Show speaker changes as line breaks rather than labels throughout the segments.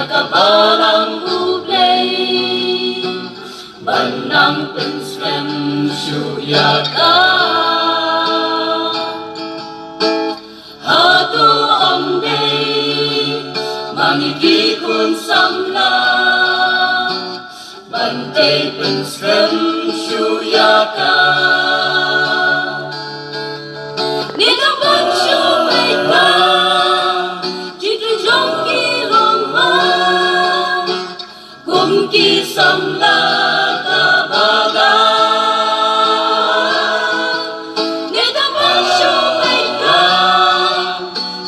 Kapalang ublay Banang penskem syuyaka Hatu omday Mangikikun samla Bantay penskem syuyaka Nito bansyo baikna Kumki samla kabaga Nida bansyo baika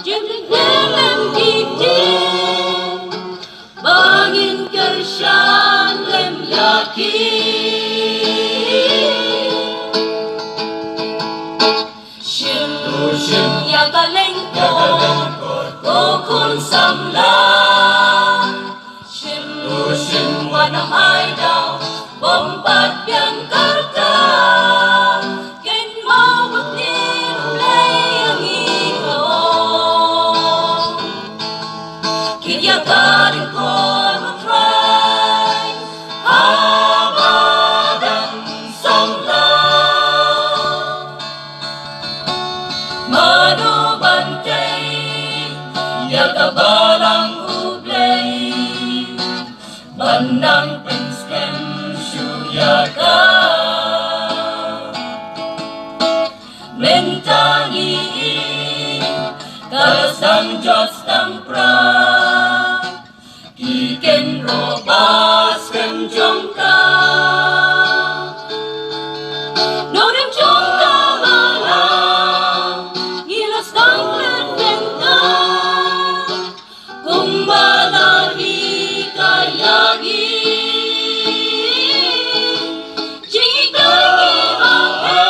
Jemlik lelem kiti Bangin kersyan lem yaki Shim yakalengkot Kokun samla Wanam ay daw Bombat biyang karta Ken mawag nilulay ang ikaw Kinyagarin ko mag-try Habadang samla Manubantay Yakabalang ublay Banang penskem syuyaka Mentangi Kalasang Diyos ng pra Kiken robas kem jongka Norim jongka bala Gilas ng rendenta Kung malahi kayagi Jingikay ibahe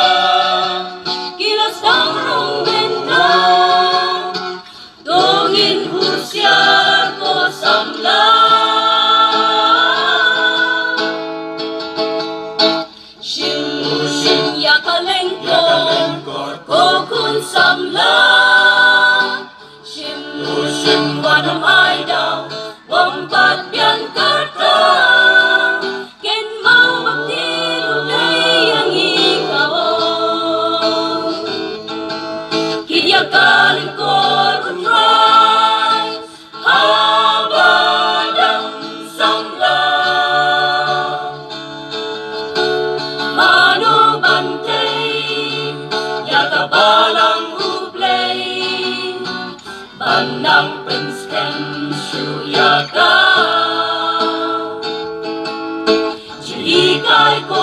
Kilas ng rumbenta Tungin husyar ko samla Shim yakalengkot Kokun samla Shim wanam ay daw Bombat biyang karta Ken mawag nilulay ang ikaw Kinyagaling ko mag-try Habadang samla Manubantay Yakabalang ublay Banang penskem syuyaka Ikay ko